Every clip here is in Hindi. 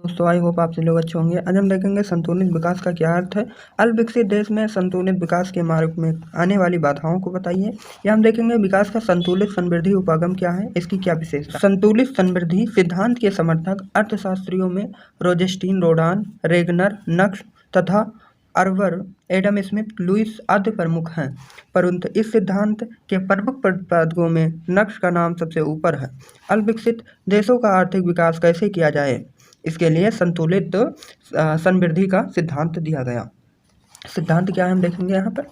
दोस्तों आई होप आप सभी लोग अच्छे होंगे। आज हम देखेंगे संतुलित विकास का क्या अर्थ है। अल्पविकसित देश में संतुलित विकास के मार्ग में आने वाली बाधाओं को बताइए। या हम देखेंगे विकास का संतुलित समृद्धि उपागम क्या है, इसकी क्या विशेषता। संतुलित समृद्धि सिद्धांत के समर्थक अर्थशास्त्रियों में रोजेस्टीन, रोडान, रेगनर, नक्स तथा अर्वर, एडम स्मिथ, लुइस आदि प्रमुख हैं, परंतु इस सिद्धांत के प्रमुख प्रतिपादकों में नक्स का नाम सबसे ऊपर है। अल्पविकसित देशों का आर्थिक विकास कैसे किया जाए, इसके लिए संतुलित समृद्धि का सिद्धांत दिया गया। सिद्धांत क्या है हम देखेंगे यहाँ पर।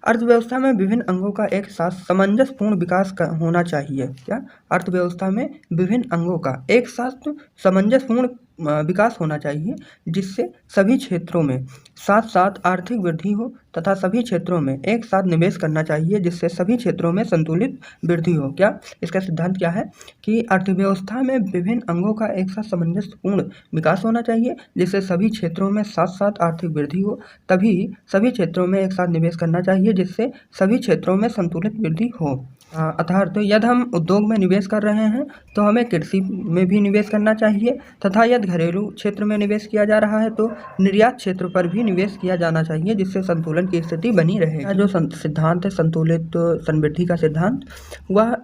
अर्थव्यवस्था में विभिन्न अंगों का एक साथ सामंजस्यपूर्ण विकास होना चाहिए। क्या अर्थव्यवस्था में विभिन्न अंगों का एक साथ सामंजस्यपूर्ण विकास होना चाहिए, जिससे सभी क्षेत्रों में साथ साथ आर्थिक वृद्धि हो तथा सभी क्षेत्रों में एक साथ निवेश करना चाहिए, जिससे सभी क्षेत्रों में संतुलित वृद्धि हो। क्या इसका सिद्धांत क्या है कि अर्थव्यवस्था में विभिन्न अंगों का एक साथ सामंजस्यपूर्ण विकास होना चाहिए, जिससे सभी क्षेत्रों में साथ साथ आर्थिक वृद्धि हो, तभी सभी क्षेत्रों में एक साथ निवेश करना चाहिए, जिससे सभी क्षेत्रों में संतुलित वृद्धि हो। अर्थात यदि हम उद्योग में निवेश कर रहे हैं तो हमें कृषि में भी निवेश करना चाहिए, तथा यदि घरेलू क्षेत्र में निवेश किया जा रहा है तो निर्यात क्षेत्र पर भी निवेश किया जाना चाहिए, जिससे संतुलन की स्थिति बनी रहे। जो सिद्धांत है संतुलित समृद्धि का सिद्धांत,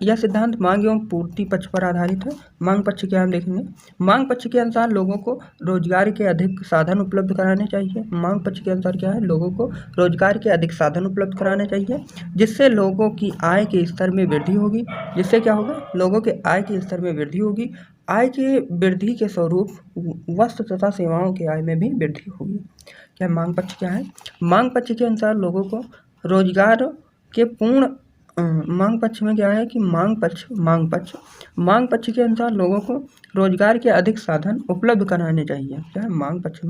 यह सिद्धांत मांग एवं पूर्ति पक्ष पर आधारित है। मांग पक्ष क्या हम देखेंगे। मांग पक्ष के अनुसार लोगों को रोजगार के अधिक साधन उपलब्ध कराने चाहिए। मांग पक्ष के अनुसार क्या है, लोगों को रोजगार के अधिक साधन उपलब्ध कराने चाहिए, जिससे लोगों की आय के स्तर में वृद्धि होगी। जिससे क्या होगा, लोगों के आय के स्तर में वृद्धि होगी। आय के वृद्धि के स्वरूप वस्तु तथा सेवाओं की आय में भी वृद्धि होगी। क्या मांग पक्ष क्या है। मांग पक्ष के अनुसार लोगों को रोजगार के पूर्ण मांग पक्ष में क्या है कि मांग पक्ष के अनुसार लोगों को रोजगार के अधिक साधन उपलब्ध कराने चाहिए। क्या मांग पक्ष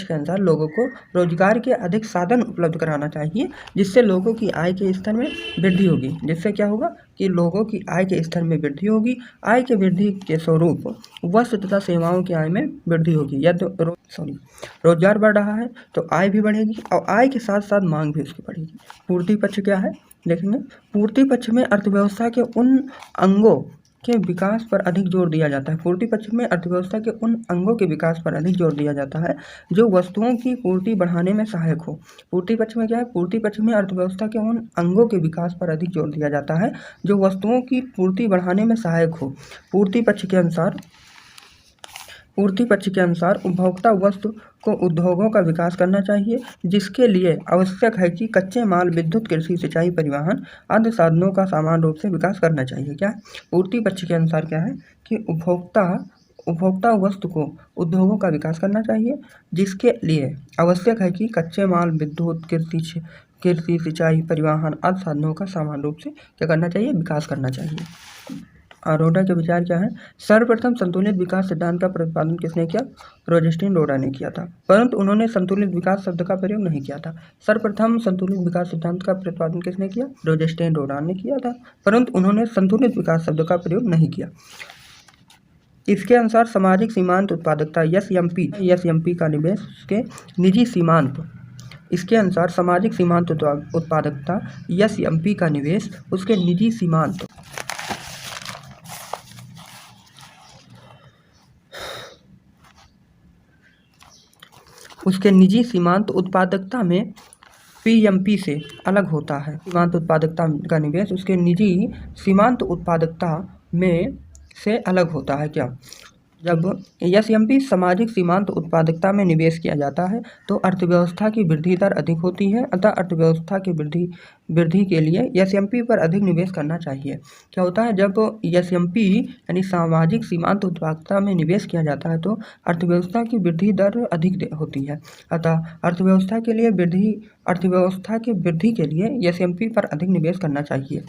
के अनुसार लोगों को रोजगार के अधिक साधन उपलब्ध कराना चाहिए, जिससे लोगों की आय के स्तर में वृद्धि होगी। जिससे क्या होगा कि लोगों की आय के स्तर में वृद्धि होगी। आय के वृद्धि के स्वरूप वस्तु तथा सेवाओं की आय में वृद्धि होगी। यदि रोजगार बढ़ रहा है तो आय भी बढ़ेगी, और आय के साथ साथ मांग भी उसकी बढ़ेगी। पूर्ति पक्ष क्या है देखेंगे। पूर्ति पक्ष में अर्थव्यवस्था के उन अंगों के विकास पर अधिक जोर दिया जाता है। पूर्ति पक्ष में अर्थव्यवस्था के उन अंगों के विकास पर अधिक जोर दिया जाता है जो वस्तुओं की पूर्ति बढ़ाने में सहायक हो। पूर्ति पक्ष में क्या है, पूर्ति पक्ष में अर्थव्यवस्था के उन अंगों के विकास पर अधिक जोर दिया जाता है जो वस्तुओं की पूर्ति बढ़ाने में सहायक हो। पूर्ति पक्ष के अनुसार उपभोक्ता वस्तु को उद्योगों का विकास करना चाहिए, जिसके लिए आवश्यक है कि कच्चे माल, विद्युत, कृषि, सिंचाई, परिवहन आदि साधनों का समान रूप से विकास करना चाहिए। क्या पूर्ति पक्ष के अनुसार क्या है कि उपभोक्ता वस्तु को उद्योगों का विकास करना चाहिए, जिसके लिए आवश्यक है कि कच्चे माल, विद्युत, कृषि, सिंचाई, परिवहन आदि साधनों का समान रूप से क्या करना चाहिए, विकास करना चाहिए। रोडा के विचार क्या है। सर्वप्रथम संतुलित विकास सिद्धांत का प्रतिपादन किसने किया, रोजेस्टीन रोडा ने किया था, परंतु उन्होंने संतुलित विकास शब्द का प्रयोग नहीं किया था। सर्वप्रथम संतुलित विकास सिद्धांत का प्रतिपादन किसने किया, रोजेस्टीन रोडा ने किया था, परंतु उन्होंने संतुलित विकास शब्द का प्रयोग नहीं किया। इसके अनुसार सामाजिक सीमांत उत्पादकता एसएमपी का निवेश के निजी सीमांत इसके अनुसार सामाजिक सीमांत उत्पादकता एसएमपी का निवेश उसके निजी सीमांत उत्पादकता में पीएमपी से अलग होता है। सीमांत उत्पादकता का निवेश उसके निजी सीमांत उत्पादकता में से अलग होता है। क्या जब एसएमपी सामाजिक सीमांत उत्पादकता में निवेश किया जाता है तो अर्थव्यवस्था की वृद्धि दर अधिक होती है, अतः अर्थव्यवस्था की वृद्धि के लिए एसएमपी पर अधिक निवेश करना चाहिए। क्या होता है, जब एसएमपी यानी सामाजिक सीमांत उत्पादकता में निवेश किया जाता है तो अर्थव्यवस्था की वृद्धि दर अधिक होती है, अतः अर्थव्यवस्था की वृद्धि के लिए एसएमपी पर अधिक निवेश करना चाहिए।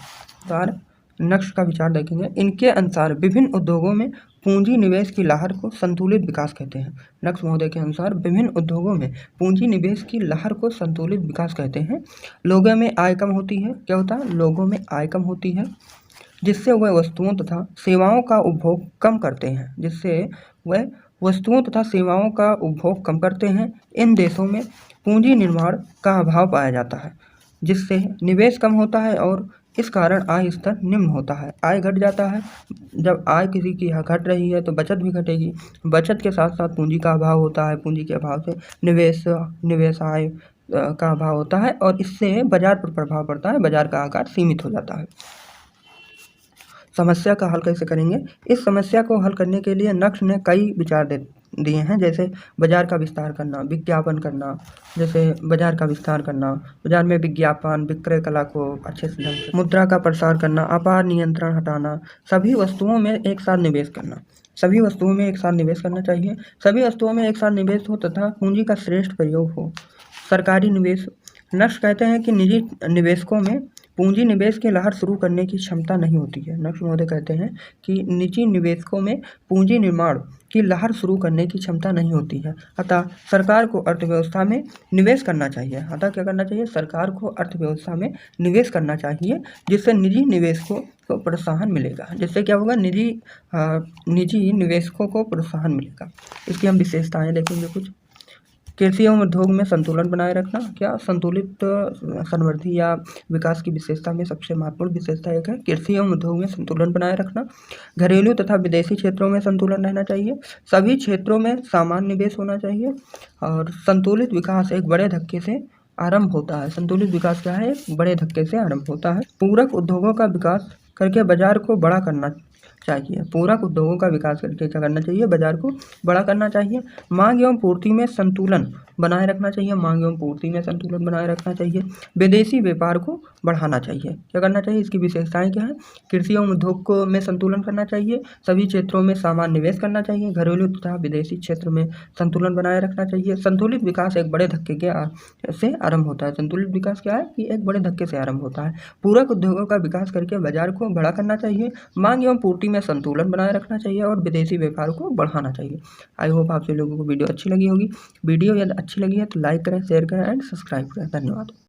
नक्श का विचार देखेंगे। इनके अनुसार विभिन्न उद्योगों में पूंजी निवेश की लहर को संतुलित विकास कहते हैं। नक्श महोदय के अनुसार विभिन्न उद्योगों में पूंजी निवेश की लहर को संतुलित विकास कहते हैं। लोगों में आय कम होती है। क्या होता है, लोगों में आय कम होती है, जिससे वह वस्तुओं तथा सेवाओं का उपभोग कम करते हैं। इन देशों में पूंजी निर्माण का अभाव पाया जाता है, जिससे निवेश कम होता है और इस कारण आय स्तर निम्न होता है। आय घट जाता है। जब आय किसी की यहाँ घट रही है तो बचत भी घटेगी। बचत के साथ साथ पूंजी का अभाव होता है। पूंजी के अभाव से निवेश आय का अभाव होता है और इससे बाजार पर प्रभाव पड़ता है। बाजार का आकार सीमित हो जाता है। समस्या का हल कैसे करेंगे? इस समस्या को हल करने के लिए नक्श ने कई विचार दिए हैं, जैसे बाजार का विस्तार करना, विज्ञापन करना, जैसे बाजार का विस्तार करना, बाजार में विज्ञापन, विक्रय कला को अच्छे से ढंग से, मुद्रा का प्रसार करना, अपार नियंत्रण हटाना, सभी वस्तुओं में एक साथ निवेश करना। सभी वस्तुओं में एक साथ निवेश करना चाहिए। सभी वस्तुओं में एक साथ निवेश हो तथा पूंजी का श्रेष्ठ प्रयोग हो। सरकारी निवेश। नक्श कहते हैं कि निजी निवेशकों में पूंजी निवेश की लहर शुरू करने की क्षमता नहीं होती है। नक्श महोदय कहते हैं कि निजी निवेशकों में पूंजी निर्माण की लहर शुरू करने की क्षमता नहीं होती है। अतः सरकार को अर्थव्यवस्था में निवेश करना चाहिए। अतः क्या करना चाहिए? सरकार को अर्थव्यवस्था में निवेश करना चाहिए, जिससे निजी निवेशकों को प्रोत्साहन मिलेगा। जिससे क्या होगा? निजी निवेशकों को प्रोत्साहन मिलेगा। इसकी हम विशेषताएं देखेंगे कुछ। कृषि एवं उद्योग में संतुलन बनाए रखना। क्या संतुलित समृद्धि या विकास की विशेषता में सबसे महत्वपूर्ण विशेषता एक है कृषि एवं उद्योग में संतुलन बनाए रखना। घरेलू तथा विदेशी क्षेत्रों में संतुलन रहना चाहिए। सभी क्षेत्रों में समान निवेश होना चाहिए। और संतुलित विकास एक बड़े धक्के से आरंभ होता है। संतुलित विकास क्या है? एक बड़े धक्के से आरंभ होता है। पूरक उद्योगों का विकास करके बाजार को बड़ा करना चाहिए। पूरक उद्योगों का विकास करके क्या करना चाहिए? बाजार को बड़ा करना चाहिए। मांग एवं पूर्ति में संतुलन बनाए रखना चाहिए। मांग एवं पूर्ति में संतुलन बनाए रखना चाहिए। विदेशी व्यापार को बढ़ाना चाहिए। क्या करना चाहिए? इसकी विशेषताएं क्या है? कृषि एवं उद्योग को में संतुलन करना चाहिए। सभी क्षेत्रों में समान निवेश करना चाहिए। घरेलू तथा विदेशी क्षेत्र में संतुलन बनाए रखना चाहिए। संतुलित विकास एक बड़े धक्के के से आरंभ होता है। संतुलित विकास क्या है? कि एक बड़े धक्के से आरंभ होता है। पूरक उद्योगों का विकास करके बाजार को बड़ा करना चाहिए। मांग एवं पूर्ति में संतुलन बनाए रखना चाहिए और विदेशी व्यापार को बढ़ाना चाहिए। आई होप आप सभी लोगों को वीडियो अच्छी लगी होगी। वीडियो यदि अच्छी लगी है तो लाइक करें, शेयर करें एंड सब्सक्राइब करें। धन्यवाद।